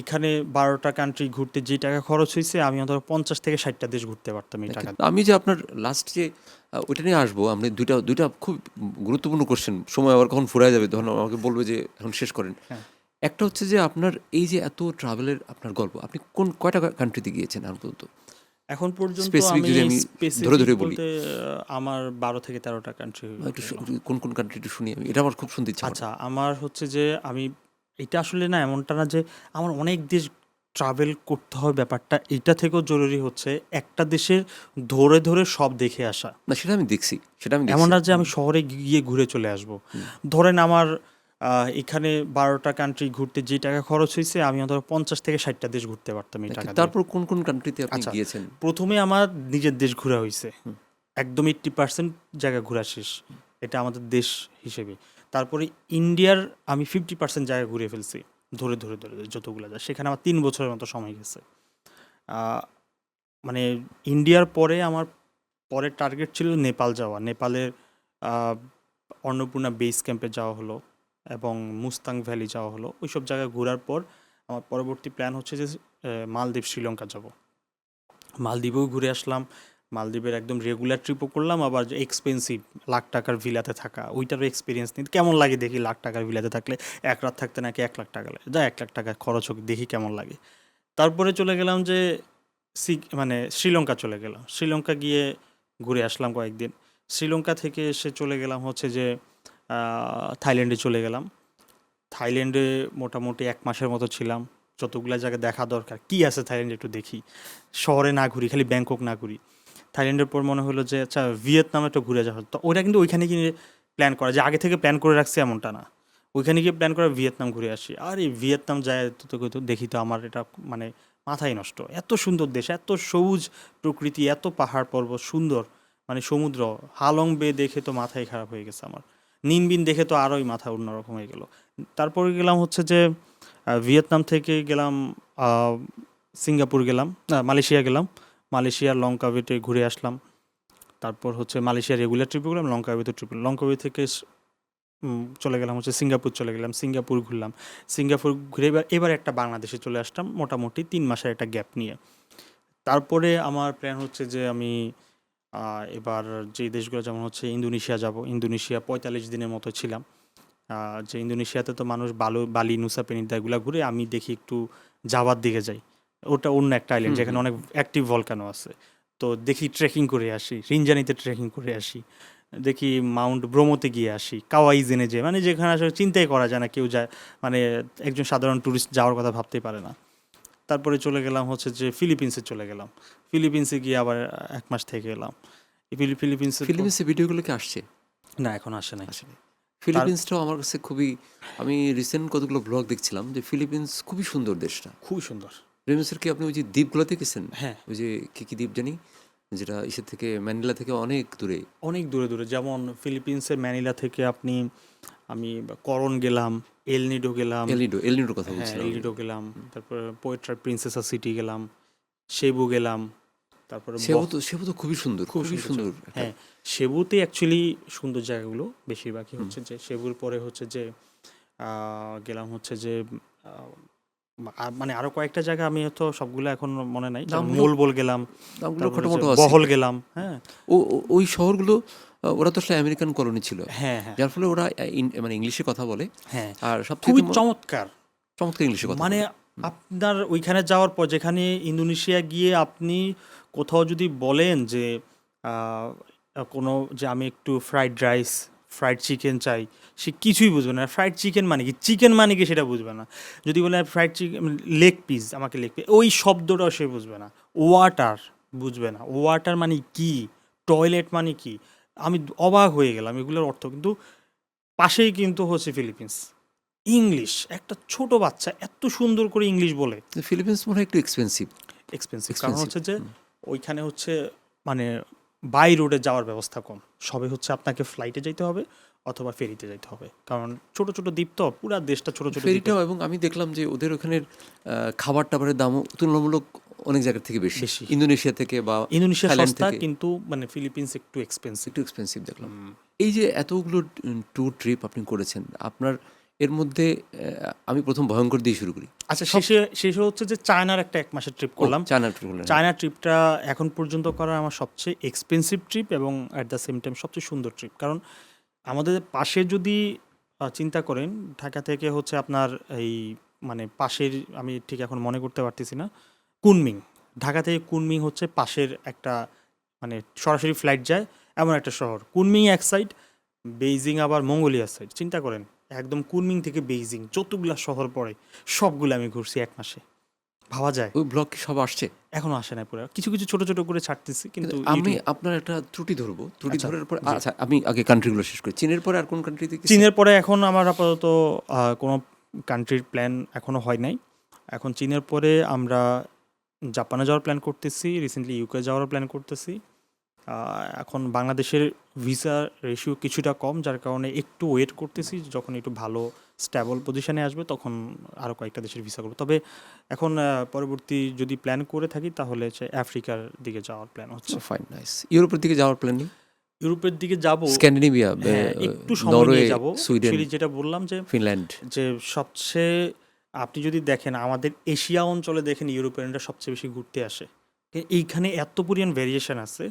এখানে ১২টা কান্ট্রি ঘুরতে যে টাকা খরচ হইছে, আমি অন্তত ৫০ থেকে ৬০ টা দেশ ঘুরতে পারতাম এই টাকা দেখেন, দিয়ে। আমি যে আপনার লাস্ট যে ওইটা নিয়ে আসবো, আমরা দুইটা খুব গুরুত্বপূর্ণ কোশ্চেন, সময় আবার কখন ফুরায় যাবে তখন আমাকে বলবে যে এখন শেষ করেন। হ্যাঁ, একটা হচ্ছে যে আপনার এই যে এত ট্রাভেলের আপনার গল্প, আপনি কয়টা কান্ট্রিতে গিয়েছেন এখন পর্যন্ত? এখন পর্যন্ত স্পেসিফিক আমি যদি আমি ধরে স্পেসিফিক ধরে বলি, বলতে আমার 12 থেকে 13টা কান্ট্রি একটু ঘুরে গেলাম। কোন কোন কান্ট্রি একটু শুনি, আমি এটা আমার খুব শুনতে ইচ্ছা করে। আচ্ছা, আমার হচ্ছে যে আমি এটা আসলে না এমনটা না যে আমার অনেক দেশ ট্রাভেল করতে হবে, ব্যাপারটা এইটা থেকেও জরুরি হচ্ছে একটা দেশের ধরে ধরে সব দেখে আসা। না, সেটা আমি দেখছি, সেটা আমি এমন দেখছি। না যে আমি শহরে গিয়ে ঘুরে চলে আসব। ধরেন আমার এখানে ১২টা কান্ট্রি ঘুরতে যে টাকা খরচ হইছে, আমি অন্তত ৫০ থেকে ৬০ টা দেশ ঘুরতে পারতাম এই টাকা দিয়ে। তারপর কোন কোন কান্ট্রিতে আপনি আচ্ছা, গিয়েছেন? ১ম এ আমার নিজের দেশ ঘোরা হইছে। একদম 80% জায়গা ঘোরা শেষ। এটা আমাদের দেশ হিসেবে। তারপরে ইন্ডিয়ার আমি 50% জায়গা ঘুরে ফেলছি। ধরে যতগুলা যায়। সেখানে আমার ৩ বছরের মতো সময় গেছে। আ মানে ইন্ডিয়ার পরে আমার পরের টার্গেট ছিল নেপাল যাওয়া। নেপালের আ অন্নপূর্ণা বেস ক্যাম্পে যাওয়া হলো এবং মুস্তাং ভ্যালি যাওয়া হলো। ওইসব জায়গায় ঘোরার পর আমার পরবর্তী প্ল্যান হচ্ছে যে মালদ্বীপ, শ্রীলঙ্কা যাবো। মালদ্বীপেও ঘুরে আসলাম। মালদ্বীপের একদম রেগুলার ট্রিপও করলাম, আবার যে এক্সপেন্সিভ লাখ টাকার ভিলাতে থাকা ওইটারও এক্সপিরিয়েন্স নিই। কেমন লাগে দেখি লাখ টাকার ভিলাতে থাকলে, এক রাত থাকতে নাকি ১,০০,০০০ টাকা লাগে। যা ১,০০,০০০ টাকা খরচ হোক, দেখি কেমন লাগে। তারপরে চলে গেলাম যে মানে শ্রীলঙ্কা চলে গেলাম। শ্রীলঙ্কা গিয়ে ঘুরে আসলাম কয়েকদিন। শ্রীলঙ্কা থেকে এসে চলে গেলাম হচ্ছে যে থাইল্যান্ডে চলে গেলাম। থাইল্যান্ডে মোটামুটি ১ মাসের মতো ছিলাম। যতগুলা জায়গা দেখা দরকার, কি আছে থাইল্যান্ডে একটু দেখি। শহরে না ঘুরি, খালি ব্যাংকক না ঘুরি। থাইল্যান্ডের পর মনে হলো যে আচ্ছা ভিয়েতনামে একটু ঘুরে যাওয়া হতো। তো ওইটা কিন্তু ওইখানে গিয়ে প্ল্যান করা, যে আগে থেকে প্ল্যান করে রাখছি এমনটা না। ওইখানে গিয়ে প্ল্যান করে ভিয়েতনাম ঘুরে আসি। আর এই ভিয়েতনাম যায় তো দেখি তো আমার এটা মানে মাথাই নষ্ট। এত সুন্দর দেশ, এত সবুজ প্রকৃতি, এত পাহাড় পর্বত সুন্দর, মানে সমুদ্র। হালং বে দেখে তো মাথাই খারাপ হয়ে গেছে আমার। নিনবিন দেখে তো আরোই মাথা অন্যরকম হয়ে গেল। তারপরে গেলাম হচ্ছে যে ভিয়েতনাম থেকে গেলাম আহ, সিঙ্গাপুর গেলাম, না মালয়েশিয়া গেলাম। মালয়েশিয়ার লঙ্কাওয়েতে ঘুরে আসলাম। তারপর হচ্ছে মালয়েশিয়া রেগুলার ট্রিপে গেলাম, লঙ্কাওয়েতে ট্রিপ লঙ্কাওয়ে থেকে চলে গেলাম হচ্ছে সিঙ্গাপুর চলে গেলাম। সিঙ্গাপুর ঘুরলাম। সিঙ্গাপুর ঘুরে এবার একটা বাংলাদেশে চলে আসলাম মোটামুটি ৩ মাসের একটা গ্যাপ নিয়ে। তারপরে আমার প্ল্যান হচ্ছে যে আমি এবার যে দেশগুলো, যেমন হচ্ছে ইন্দোনেশিয়া যাব। ইন্দোনেশিয়া ৪৫ দিনের মতো ছিলাম। যে ইন্দোনেশিয়াতে তো মানুষ বালি, নুসা পেনিনতা এগুলা ঘুরে, আমি দেখি একটু জাভার দিকে যাই। ওটা অন্য একটা আইল্যান্ড হুম যেখানে হুম অনেক অ্যাক্টিভ ভলকানো আছে। তো দেখি ট্রেকিং করে আসি, রিনজানিতে ট্রেকিং করে আসি। দেখি মাউন্ট ব্রোমোতে গিয়ে আসি, কাওয়াইজেনে যে মানে যেখানে আসলে চিন্তাই করা যায় না, কেউ যায় মানে একজন সাধারণ ট্যুরিস্ট যাওয়ার কথা ভাবতেই পারে না। তারপরে চলে গেলাম হচ্ছে যে ফিলিপিন্সে চলে গেলাম। ফিলিপিন্সে গিয়ে আবার ১ মাস থেকে এলাম। এই ফিলিপিন্সের পর ফিলিপিন্সের ভিডিওগুলো কি আসছে? না, এখন আসে নাই। আসেনি। তার ফিলিপিন্সটাও আমার কাছে খুবই, আমি রিসেন্ট কতগুলো ব্লগ দেখছিলাম যে ফিলিপিন্স খুবই সুন্দর দেশটা। খুবই সুন্দর। ফিলিপিন্সের কি আপনি ওই যে দ্বীপগুলোতে গেছেন? হ্যাঁ, ওই যে কি দ্বীপ জানি, যেটা ইসের থেকে, ম্যানিলা থেকে অনেক দূরে। অনেক দূরে যেমন ফিলিপিন্সের ম্যানিলা থেকে আমি করন গেলাম, এলনিডো গেলাম। এলনিডোর কথা হ্যাঁ, বলছিলাম আমি। এলনিডো গেলাম। তারপরে পোয়েট্রা প্রিন্সেসা সিটি গেলাম, সেবু গেলাম। তারপরে সেবু তো খুবই সুন্দর, খুব খুবই সুন্দর সুন্দর জায়গা। একটা। হ্যাঁ, সেবুতে অ্যাকচুয়ালি সুন্দর জায়গাগুলো বেশিরভাগই হচ্ছে যে সেবুর পরে হচ্ছে যে গেলাম হচ্ছে যে আহ, মানে আরো কয়েকটা জায়গা, আমি তো সবগুলো এখন মনে নাই, যেমন নামগুলো মোলবোল গেলাম। নামগুলো তারপরে হচ্ছে খটোমটো আছে। বহল গেলাম। হ্যাঁ, ওই শহরগুলো, ওরা তো আসলে আমেরিকান কলোনি ছিল, হ্যাঁ, হ্যাঁ, যার ফলে ওরা মানে ইংলিশে কথা বলে। হ্যাঁ, আর সবথেকে খুবই চমৎকার। চমৎকার ইংলিশে কথা মানে বলে। আপনার ওইখানে যাওয়ার পর, যেখানে ইন্দোনেশিয়া গিয়ে আপনি কোথাও যদি বলেন যে আহ, কোনো, যে আমি একটু ফ্রাইড রাইস, ফ্রাইড চিকেন চাই, সে কিছুই বুঝবে না। ফ্রাইড চিকেন মানে কি, চিকেন মানে কি সেটা বুঝবে না। যদি বলে ফ্রাইড চিকেন লেগ পিস, আমাকে লেগ পিস, ওই শব্দটাও সে বুঝবে না। ওয়াটার বুঝবে না, ওয়াটার মানে কি, টয়লেট মানে কি। আমি অবাক হয়ে গেলাম এগুলোর অর্থ। কিন্তু পাশেই কিন্তু হচ্ছে ফিলিপিন্স। ইংলিশ, একটা ছোট বাচ্চা এত সুন্দর করে ইংলিশ বলে। ফিলিপিন্স মনে হয় একটু এক্সপেন্সিভ। এক্সপেন্সিভ কারণ এক্সপেন্সিভ। হচ্ছে যে ওইখানে হচ্ছে মানে বাই রোডে যাওয়ার ব্যবস্থা কম। সবে হচ্ছে আপনাকে ফ্লাইটে যাইতে হবে অথবা ফেরিতে যাইতে হবে, কারণ ছোট ছোট দ্বীপ তো, পুরা দেশটা ছোট ছোট দ্বীপে ফেরিটাও, এবং আমি দেখলাম যে ওদের ওখানের খাবার টাবারের দামও তুলনামূলক অনেক জায়গার থেকে বেশি, বেশি। ইন্দোনেশিয়া থেকে বা ইন্দোনেশিয়া থাইল্যান্ড সস্তা, থেকে কিন্তু মানে ফিলিপিন্স একটু এক্সপেন্সিভ। একটু এক্সপেন্সিভ দেখলাম। এই যে এতগুলো ট্যুর ট্রিপ আপনি করেছেন, আপনার এর মধ্যে আমি প্রথম ভয়ঙ্কর দিয়ে শুরু করি। আচ্ছা, শেষে হচ্ছে যে চায়নার একটা 1 মাসের ট্রিপ করলাম। চায়না ট্রিপ করলেন। চায়না ট্রিপটা এখন পর্যন্ত করা আমার সবচেয়ে এক্সপেন্সিভ ট্রিপ এবং অ্যাট দ্য সেম টাইম সবচেয়ে সুন্দর ট্রিপ। কারণ আমাদের পাশে যদি চিন্তা করেন, ঢাকা থেকে হচ্ছে আপনার এই মানে পাশের, আমি ঠিক এখন মনে করতে পারতেছি না, কুনমিং। ঢাকা থেকে কুনমিং হচ্ছে পাশের একটা, মানে সরাসরি ফ্লাইট যায় এমন একটা শহর। কুনমিং এক সাইড, বেইজিং আবার মঙ্গোলিয়া সাইড। চিন্তা করেন, একদম কুনমিং থেকে বেইজিং যতগুলা শহর পড়ে সবগুলো আমি ঘুরছি 1 মাসে। ভাবা যায়? ওই ব্লগ কি সব আসছে? এখনো আসে নাই পুরো, কিছু কিছু ছোট ছোট করে ছাড়তেছি, কিন্তু আমি আপনার একটা ত্রুটি ধরবো, ত্রুটি আচ্ছা, ধরার পর জি। আচ্ছা আমি আগে কান্ট্রিগুলো শেষ করি। চীনের পরে আর কোন কান্ট্রিতে চীনের পরে এখন আমার আপাতত কোনো কান্ট্রির প্ল্যান এখনো হয় নাই। এখন চীনের পরে আমরা জাপানে যাওয়ার প্ল্যান করতেছি, রিসেন্টলি ইউকে যাওয়ার প্ল্যান করতেছি। এখন বাংলাদেশের ভিসা রেশিও কিছুটা কম, যার কারণে একটু ওয়েট করতেছি, যখন একটু ভালো স্ট্যাবল পজিশনে আসবে তখন আরও কয়েকটা দেশের ভিসা করবো। তবে এখন পরবর্তী যদি প্ল্যান করে থাকি তাহলে হচ্ছে আফ্রিকার দিকে যাওয়ার প্ল্যান হচ্ছে। Fine, nice. ইউরোপের দিকে যাওয়ার প্ল্যান নেই? ইউরোপের দিকে যাব, স্ক্যান্ডিনেভিয়া, হ্যাঁ, একটু সময় নরওয়ে, নিয়ে যাব। সুইডেন, যেটা বললাম ফিনল্যান্ড। যে সবচেয়ে, আপনি যদি দেখেন আমাদের এশিয়া অঞ্চলে দেখেন ইউরোপিয়ানরা সবচেয়ে বেশি ঘুরতে আসে। এইখানে এত পরিমাণ ভেরিয়েশন আছে,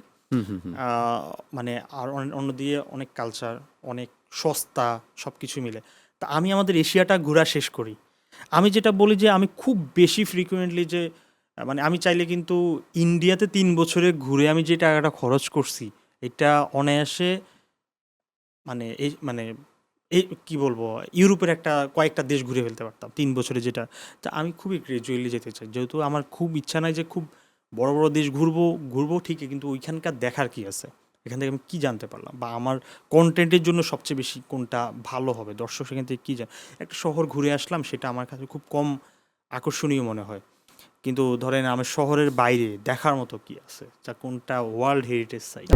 মানে আর অন্যদিকে অনেক কালচার, অনেক সস্তা, সব কিছু মিলে। তা আমি আমাদের এশিয়াটা ঘোরা শেষ করি। আমি যেটা বলি যে আমি খুব বেশি ফ্রিকুয়েন্টলি যে মানে আমি চাইলে কিন্তু ইন্ডিয়াতে 3 বছরে ঘুরে আমি যে টাকাটা খরচ করছি এটা অনায়াসে মানে এই কি বলবো, ইউরোপের কয়েকটা দেশ ঘুরে ফেলতে পারতাম 3 বছরে। যেটা তা আমি খুবই গ্রাজুয়ালি যেতে চাই, যেহেতু আমার খুব ইচ্ছা নাই যে খুব বড় বড় দেশ ঘুরবো ঠিকই, কিন্তু ওইখানকার দেখার কি আছে, এখান থেকে আমি কী জানতে পারলাম, বা আমার কন্টেন্টের জন্য সবচেয়ে বেশি কোনটা ভালো হবে, দর্শক সেখান থেকে কী একটা শহর ঘুরে আসলাম, সেটা আমার কাছে খুব কম আকর্ষণীয় মনে হয়। কিন্তু ধরেন আমার শহরের বাইরে দেখার মতো কি আছে, যা কোনটা ওয়ার্ল্ড হেরিটেজ সাইট।